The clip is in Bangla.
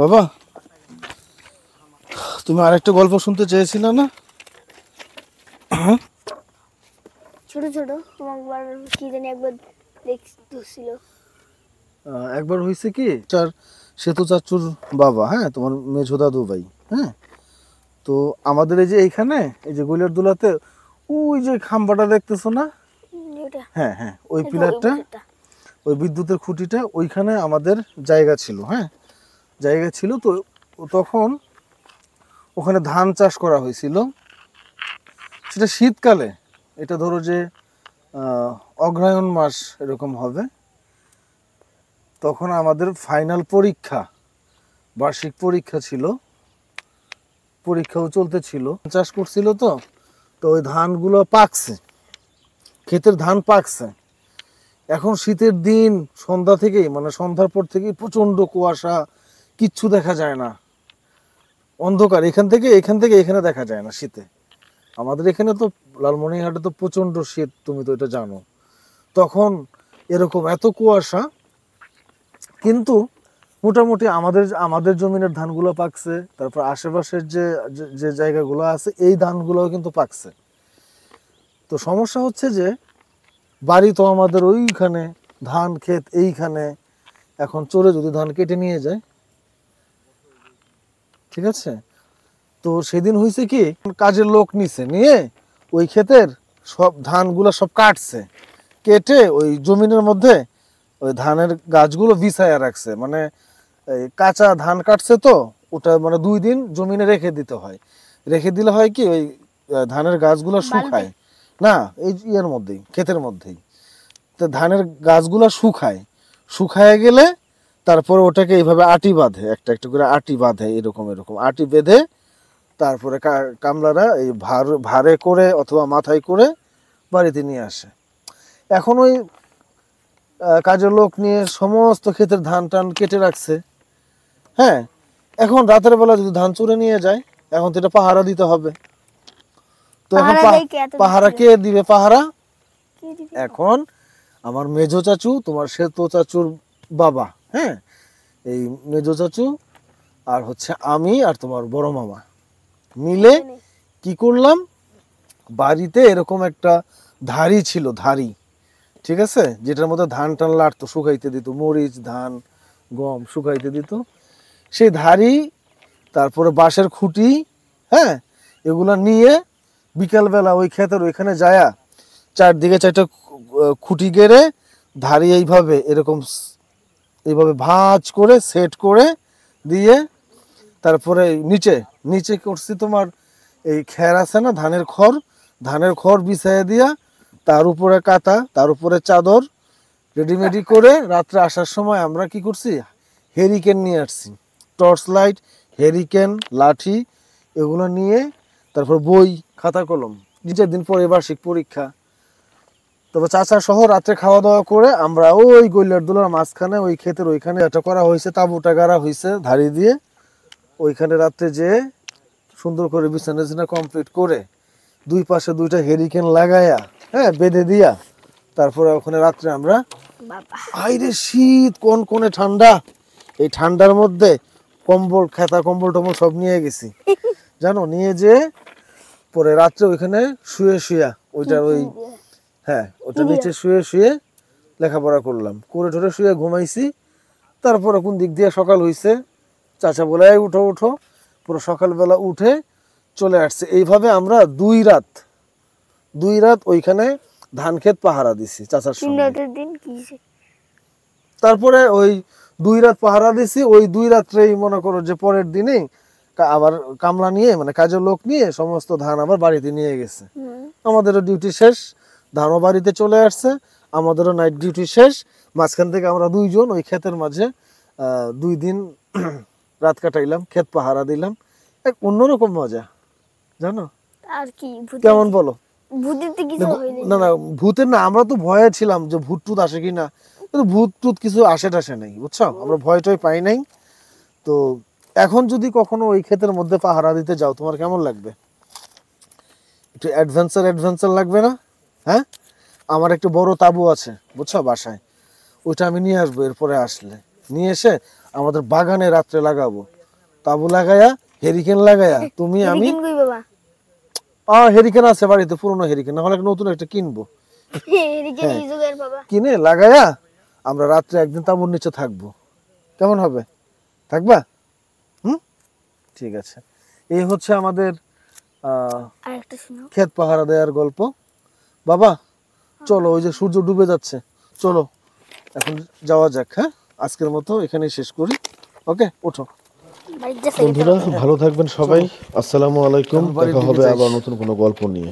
বাবা, তুমি আরেকটা গল্প শুনতে চেয়েছিলে না? ছোট ছোট একবার কি জানি একবার দেখছিল। একবার হয়েছে কি, সেতু চাচুর বাবা, হ্যাঁ, তোমার মেঝো দাদু ভাই, হ্যাঁ, তো আমাদের এই যে এইখানে এই যে গলিয়ার দুলাতে ওই যে খাম্বাটা দেখতেছো না? হ্যাঁ হ্যাঁ, ওই পিলারটা, ওই বিদ্যুতের খুঁটিটা, ওইখানে আমাদের জায়গা ছিল। হ্যাঁ, জায়গা ছিল তো তখন ওখানে ধান চাষ করা হয়েছিল। সেটা শীতকালে, এটা ধরো যে অগ্রহায়ণ মাস এরকম হবে। তখন আমাদের ফাইনাল পরীক্ষা, বার্ষিক পরীক্ষা ছিল, পরীক্ষাও চলতেছিল। চাষ করছিল তো তো ওই ধানগুলো পাকছে, ক্ষেতের ধান পাকছে। এখন শীতের দিন, সন্ধ্যা থেকেই, মানে সন্ধ্যার পর থেকেই প্রচণ্ড কুয়াশা, কিচ্ছু দেখা যায় না, অন্ধকার। এখান থেকে এখানে দেখা যায় না শীতে। আমাদের এখানে তো লালমনিরহাটে তো প্রচণ্ড শীত, তুমি তো এটা জানো। তখন এরকম এত কুয়াশা, কিন্তু মোটামুটি আমাদের জমিনের ধানগুলো পাকছে, তারপর আশেপাশের যে যে জায়গাগুলো আছে এই ধানগুলোও কিন্তু পাকছে। তো সমস্যা হচ্ছে যে বাড়ি তো আমাদের ওইখানে, ধান ক্ষেত এইখানে, এখন চোরে যদি ধান কেটে নিয়ে যায়, ঠিক আছে? তো সেদিন হয়েছে কি, কাজের লোক নিয়ে ওই ক্ষেতের সব ধানগুলো সব কাটছে, কেটে ওই জমিনের মধ্যে ওই ধানের গাছগুলো বিছায়া রাখছে। মানে এই কাঁচা ধান কাটছে তো, ওটা মানে 2 দিন জমিনে রেখে দিতে হয়। রেখে দিলে হয় কি, ওই ধানের গাছগুলো শুকায় না, এই ইয়ের মধ্যেই, ক্ষেতের মধ্যেই। তো ধানের গাছগুলো শুকায় গেলে তারপরে ওটাকে এইভাবে আটি বাঁধে, একটা একটা করে আটি বাঁধে, এরকম আটি বেঁধে তারপরে কামলারা এই ভারে করে অথবা মাথায় করে বাড়িতে নিয়ে আসে। এখন ওই কাজের লোক নিয়ে সমস্ত ক্ষেতের ধান টান কেটে রাখছে। হ্যাঁ, এখন রাতের বেলা যদি ধান চুরে নিয়ে যায়, এখন তো এটা পাহারা দিতে হবে। তো এখন পাহারা কে দিবে? পাহারা এখন আমার মেজো চাচু, তোমার শ্বেত চাচুর বাবা, হ্যাঁ, এই মেজো চাচু আর হচ্ছে আমি আর তোমার বড় মামা মিলে কি করলাম, বাড়িতে এরকম একটা ধাড়ি ছিল, ধাড়ি, ঠিক আছে, যেটার মধ্যে ধান টান লাড়তো, শুকাইতে দিত, মরিচ ধান গম শুকাইতে দিত, সেই ধাড়ি, তারপরে বাঁশের খুঁটি, হ্যাঁ, এগুলা নিয়ে বিকালবেলা ওই ক্ষেতের ওইখানে যায়া চারদিকে 4টা খুঁটি গেড়ে ধাড়ি এইভাবে এইভাবে ভাঁজ করে সেট করে দিয়ে, তারপরে নিচে করছি তোমার এই খের আছে না, ধানের খড় বিছাইয়া দিয়া, তার উপরে কাঁথা, তার উপরে চাদর রেডিমেডি করে রাত্রে আসার সময় আমরা কি করছি, হেরিকেন নিয়ে আসছি, টর্চ লাইট, হেরিকেন, লাঠি, এগুলো নিয়ে, তারপর বই খাতা কলম। 2 দিন পরে বার্ষিক পরীক্ষা। তবে চাচা সহ রাত্রে খাওয়া দাওয়া করে আমরা ওই গলিয়ার দোলার মাঝখানে ওই ক্ষেতের ওইখানে এটা করা হয়েছে, তাঁবুটা গাড়া হয়েছে ধাড়ি দিয়ে, ওইখানে রাত্রে যে সুন্দর করে বিছানা কমপ্লিট করে 2 পাশে 2টা হেরিকেন লাগায়া, হ্যাঁ, বেঁধে দিয়া, তারপরে ওখানে রাত্রে আমরা, আইরে শীত, কোনে ঠান্ডা, এই ঠান্ডার মধ্যে কম্বল, খেতা কম্বল টম্বল সব নিয়ে গেছি, জানো, নিয়ে যে পরে রাত্রে ওইখানে শুয়ে ওইটা ওই, হ্যাঁ, ওটা নিচে শুয়ে লেখাপড়া করলাম, করে ঠোরে শুয়ে ঘুমাইছি। তারপরে কোন দিক দিয়ে সকাল হইছে, চাচা বলে উঠো, পুরো সকালবেলা উঠে চলে আসছে। এইভাবে আমরা 2 রাত ওইখানে ধান ক্ষেত পাহারা দিছি চাচার সঙ্গে। তারপরে ওই 2 রাত পাহারা দিছি, ওই 2 রাত্রেই মনে করো যে পরের দিনেই আবার কামলা নিয়ে, মানে কাজের লোক নিয়ে সমস্ত ধান আবার বাড়িতে নিয়ে গেছে। আমাদেরও ডিউটি শেষ, ধানও বাড়িতে চলে আসছে, আমাদেরও নাইট ডিউটি শেষ। মাঝখান থেকে আমরা 2 জন ওই ক্ষেতের মাঝে 2 দিন রাত কাটাইলাম, ক্ষেত পাহারা দিলাম। এক অন্যরকম মজা, জানো। আর কি কেমন বলো? না, ভূতের না, আমরা তো ভয়ে ছিলাম যে ভূত টুত আসে কিনা, কিন্তু ভূত টুত কিছু আসে নেই, বুঝছো, আমরা ভয় টয় পাই নাই। তো এখন যদি কখনো ওই ক্ষেতের মধ্যে পাহারা দিতে যাও, তোমার কেমন লাগবে? একটু অ্যাডভেঞ্চার লাগবে না? হ্যাঁ, আমার একটু বড় তাঁবু আছে, বুঝছো, বাসায়, ওইটা আমি নিয়ে আসবো এরপরে আসলে। নিয়ে এসে আমাদের বাগানে রাত্রে লাগাবো, তাবু লাগায়া হেরিকেন লাগায়া তুমি আমি। হেরিকেন কই বাবা? হেরিকেন আছে বাড়িতে, পুরনো হেরিকেন, না হলে নতুন একটা কিনবো। হেরিকেন এই যুগের বাবা। কিনে লাগায়া আমরা রাত্রে একদিন তাঁবুর নিচে থাকবো, কেমন হবে? থাকবা? ঠিক আছে। এই হচ্ছে আমাদের আরেকটা শুনো। ক্ষেত পাহারা দেওয়ার গল্প। বাবা চলো, ওই যে সূর্য ডুবে যাচ্ছে, চলো এখন যাওয়া যাক। হ্যাঁ, আজকের মতো এখানেই শেষ করি। ওকে, ওঠো। বাড়িতে বন্ধুরা ভালো থাকবেন সবাই। আসসালামু আলাইকুম। এখন বাড়ির দেখা দিকে হবে যাই। আবার নতুন কোনো গল্প নিয়ে।